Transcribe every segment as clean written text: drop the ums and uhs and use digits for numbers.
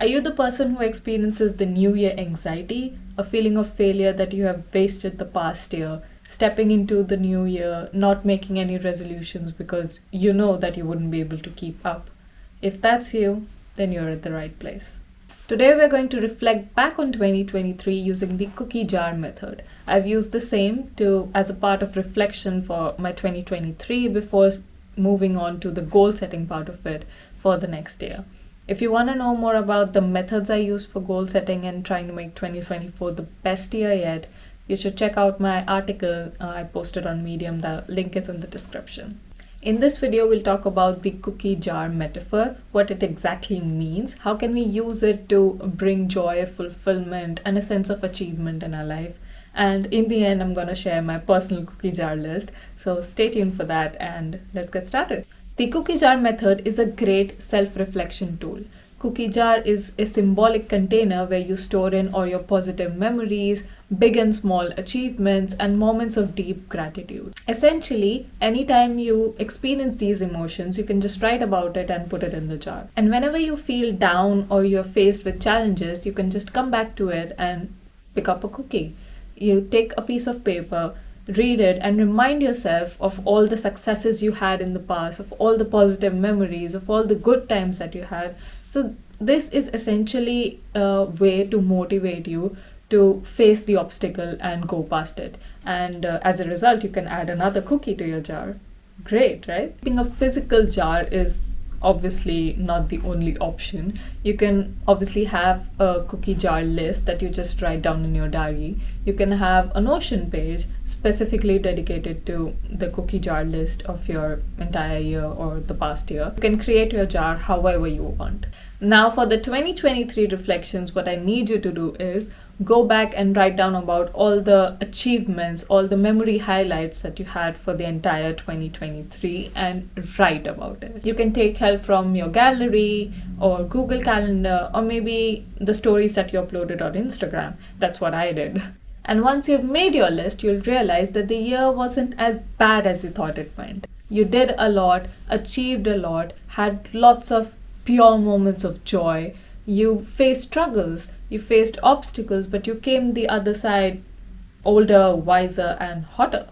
Are you the person who experiences the New Year anxiety, a feeling of failure that you have wasted the past year, stepping into the new year, not making any resolutions because you know that you wouldn't be able to keep up? If that's you, then you're at the right place. Today we're going to reflect back on 2023 using the cookie jar method. I've used the same as a part of reflection for my 2023 before moving on to the goal setting part of it for the next year. If you want to know more about the methods I use for goal setting and trying to make 2024 the best year yet, you should check out my article I posted on Medium. The link is in the description. In this video, we'll talk about the cookie jar metaphor, what it exactly means, how can we use it to bring joy, fulfillment, and a sense of achievement in our life. And in the end, I'm going to share my personal cookie jar list. So stay tuned for that and let's get started. The cookie jar method is a great self-reflection tool. Cookie jar is a symbolic container where you store in all your positive memories, big and small achievements, and moments of deep gratitude. Essentially, anytime you experience these emotions, you can just write about it and put it in the jar. And whenever you feel down or you're faced with challenges, you can just come back to it and pick up a cookie. You take a piece of paper, read it, and remind yourself of all the successes you had in the past, of all the positive memories, of all the good times that you had. So this is essentially a way to motivate you to face the obstacle and go past it. And as a result, you can add another cookie to your jar. Great, right? Keeping a physical jar is obviously not the only option. You can obviously have a cookie jar list that you just write down in your diary. You can have a Notion page specifically dedicated to the cookie jar list of your entire year or the past year. You can create your jar however you want. Now for the 2023 reflections, what I need you to do is go back and write down about all the achievements, all the memory highlights that you had for the entire 2023 and write about it. You can take help from your gallery or Google Calendar or maybe the stories that you uploaded on Instagram. That's what I did. And once you've made your list, you'll realize that the year wasn't as bad as you thought it went. You did a lot, achieved a lot, had lots of pure moments of joy. You faced struggles, you faced obstacles, but you came the other side older, wiser, and hotter.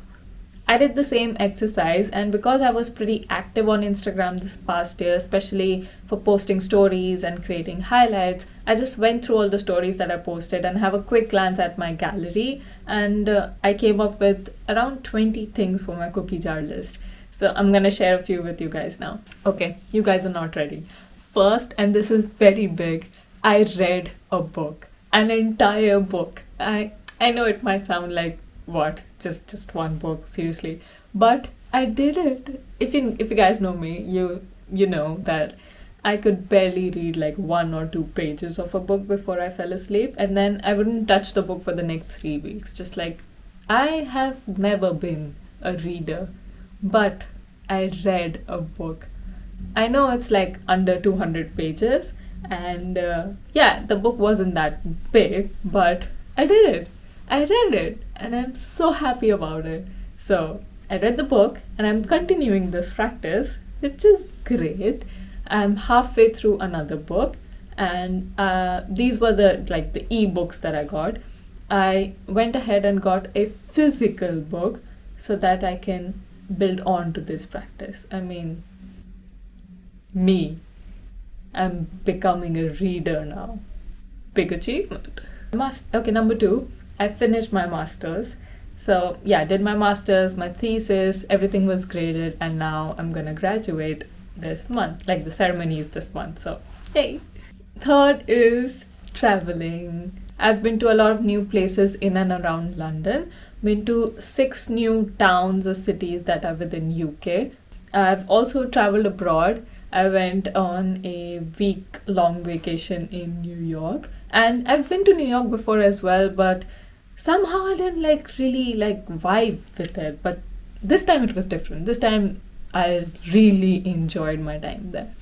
I did the same exercise, and because I was pretty active on Instagram this past year, especially for posting stories and creating highlights, I just went through all the stories that I posted and have a quick glance at my gallery, and I came up with around 20 things for my cookie jar list. So I'm gonna share a few with you guys now. Okay, you guys are not ready. First, and this is very big, I read a book, an entire book. I know it might sound like, what, just one book, seriously, but I did it. If you guys know me, you know that I could barely read like 1 or 2 pages of a book before I fell asleep, and then I wouldn't touch the book for the next 3 weeks. Just like, I have never been a reader, but I read a book. I know it's like under 200 pages, and the book wasn't that big, but I did it. I read it, and I'm so happy about it. So I read the book, and I'm continuing this practice, which is great. I'm halfway through another book, and these were the e-books that I got. I went ahead and got a physical book so that I can build on to this practice. I mean, I'm becoming a reader now. Big achievement. Okay, number 2, I finished my master's. So yeah, I did my master's, my thesis, everything was graded, and now I'm gonna graduate this month. Like, the ceremony is this month, so yay. Third is traveling. I've been to a lot of new places in and around London. Been to 6 new towns or cities that are within UK. I've also traveled abroad. I went on a week-long vacation in New York, and I've been to New York before as well, but somehow I didn't really vibe with it. But this time it was different. This time I really enjoyed my time there.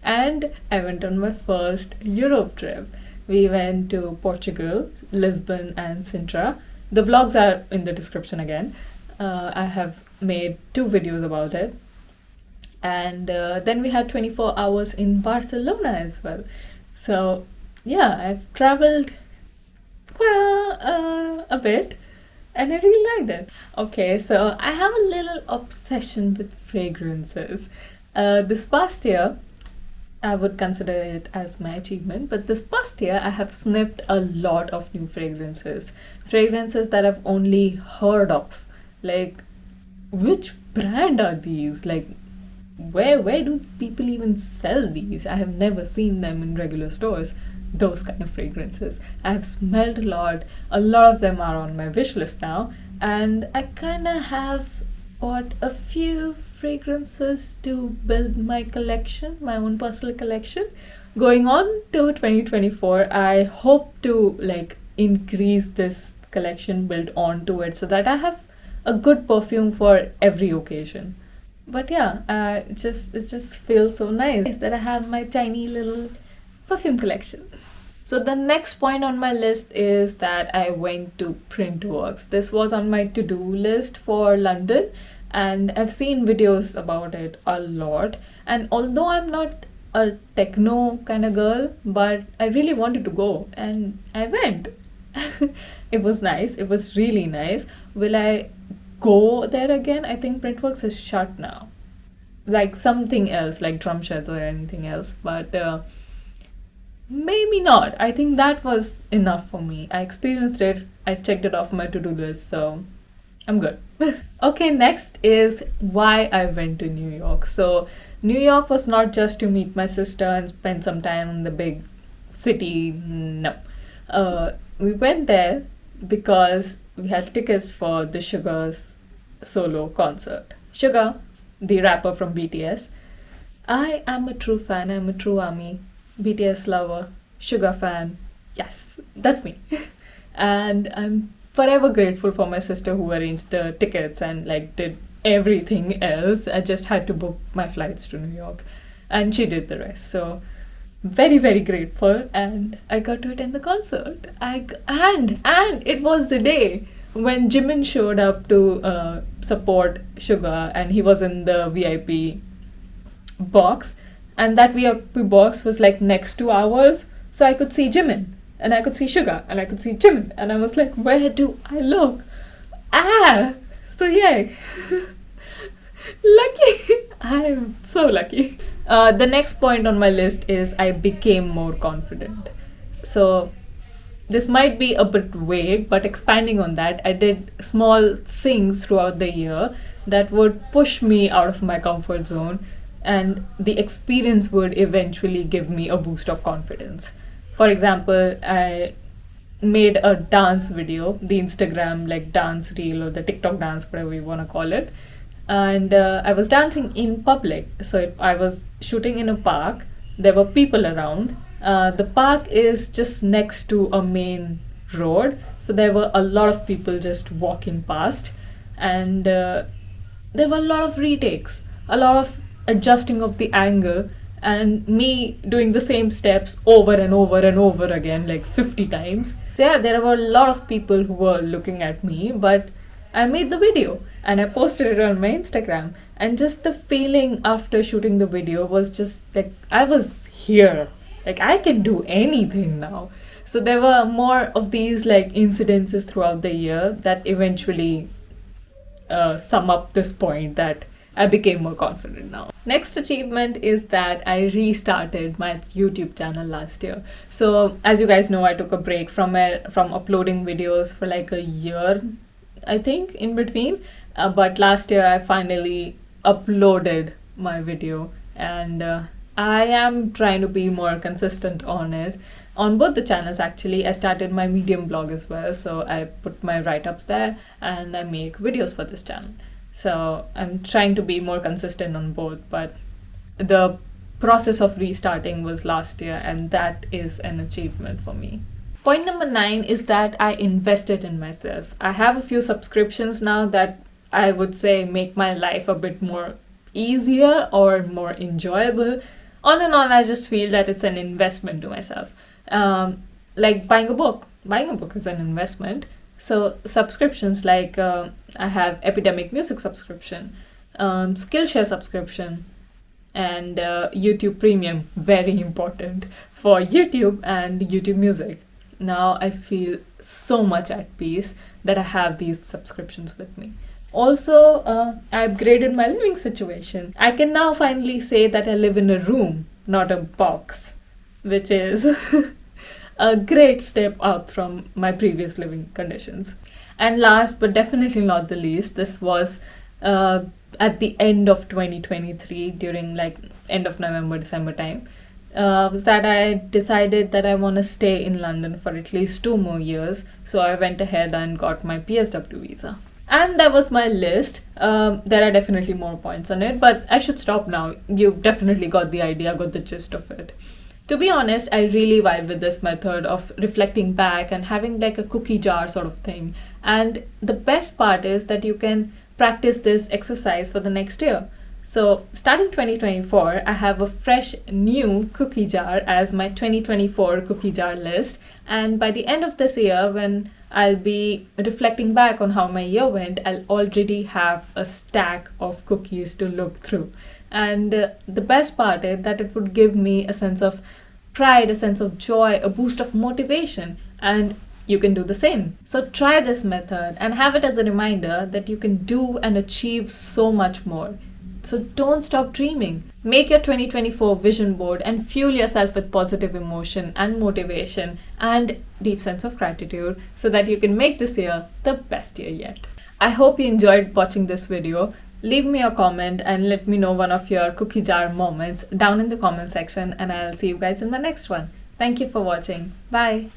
And I went on my first Europe trip. We went to Portugal, Lisbon, and Sintra. The vlogs are in the description again. I have made 2 videos about it. And then we had 24 hours in Barcelona as well. So yeah, I've traveled a bit, and I really liked it. Okay, so I have a little obsession with fragrances. This past year, I would consider it as my achievement, but this past year I have sniffed a lot of new fragrances. Fragrances that I've only heard of. Like, which brand are these? Like, where do people even sell these? I have never seen them in regular stores. Those kind of fragrances. I have smelled a lot of them are on my wish list now, and I kinda have bought a few fragrances to build my collection, my own personal collection. Going on to 2024, I hope to like increase this collection, build onto it so that I have a good perfume for every occasion. But yeah, it just feels so nice that I have my tiny little perfume collection. So the next point on my list is that I went to Printworks. This was on my to-do list for London, and I've seen videos about it a lot. And although I'm not a techno kind of girl, but I really wanted to go, and I went. It was nice. It was really nice. Will I go there again? I think Printworks is shut now. Like something else, like drum sheds or anything else. But maybe not. I think that was enough for me. I experienced it. I checked it off my to-do list, so I'm good. Okay, next is why I went to New York. So New York was not just to meet my sister and spend some time in the big city. No. We went there because we had tickets for the Sugar's solo concert. Sugar, the rapper from BTS. I am a true fan. I'm a true ARMY. BTS lover, Sugar fan. Yes, that's me. And I'm forever grateful for my sister who arranged the tickets and like did everything else. I just had to book my flights to New York, and she did the rest. So very very grateful, and I got to attend the concert. And it was the day when Jimin showed up to support Sugar, and he was in the VIP box, and that VIP box was like next to ours, so I could see Jimin, and I could see Sugar, and I could see Jimin, and I was like, where do I look? So yay. Lucky. I'm so lucky. The next point on my list is I became more confident. So this might be a bit vague, but expanding on that, I did small things throughout the year that would push me out of my comfort zone, and the experience would eventually give me a boost of confidence. For example, I made a dance video, the Instagram like dance reel or the TikTok dance, whatever you want to call it. And I was dancing in public. So I was shooting in a park. There were people around. The park is just next to a main road. So there were a lot of people just walking past. And there were a lot of retakes, a lot of adjusting of the angle, and me doing the same steps over and over and over again, like 50 times. So yeah, there were a lot of people who were looking at me, but I made the video and I posted it on my Instagram. And just the feeling after shooting the video was just like, I was here. Like, I can do anything now. So there were more of these like incidences throughout the year that eventually sum up this point that I became more confident now. Next achievement is that I restarted my YouTube channel last year. So as you guys know, I took a break from uploading videos for like a year, I think, in between. But last year I finally uploaded my video, and I am trying to be more consistent on it. On both the channels actually. I started my Medium blog as well, so I put my write-ups there and I make videos for this channel. So I'm trying to be more consistent on both, but the process of restarting was last year, and that is an achievement for me. Point number 9 is that I invested in myself. I have a few subscriptions now that I would say make my life a bit more easier or more enjoyable. On and on, I just feel that it's an investment to myself. Like buying a book. Buying a book is an investment. So subscriptions like I have Epidemic Music subscription, Skillshare subscription, and YouTube Premium, very important for YouTube and YouTube Music. Now I feel so much at peace that I have these subscriptions with me. Also, I upgraded my living situation. I can now finally say that I live in a room, not a box, which is a great step up from my previous living conditions. And last but definitely not the least, this was at the end of 2023, during like end of November, December time, was that I decided that I want to stay in London for at least 2 more years. So I went ahead and got my PSW visa. And that was my list. There are definitely more points on it, but I should stop now. You've definitely got the idea, got the gist of it. To be honest, I really vibe with this method of reflecting back and having like a cookie jar sort of thing. And the best part is that you can practice this exercise for the next year. So starting 2024, I have a fresh new cookie jar as my 2024 cookie jar list. And by the end of this year, when I'll be reflecting back on how my year went, I'll already have a stack of cookies to look through. And the best part is that it would give me a sense of pride, a sense of joy, a boost of motivation, and you can do the same. So try this method and have it as a reminder that you can do and achieve so much more. So don't stop dreaming. Make your 2024 vision board and fuel yourself with positive emotion and motivation and deep sense of gratitude so that you can make this year the best year yet. I hope you enjoyed watching this video. Leave me a comment and let me know one of your cookie jar moments down in the comment section, and I'll see you guys in my next one. Thank you for watching. Bye.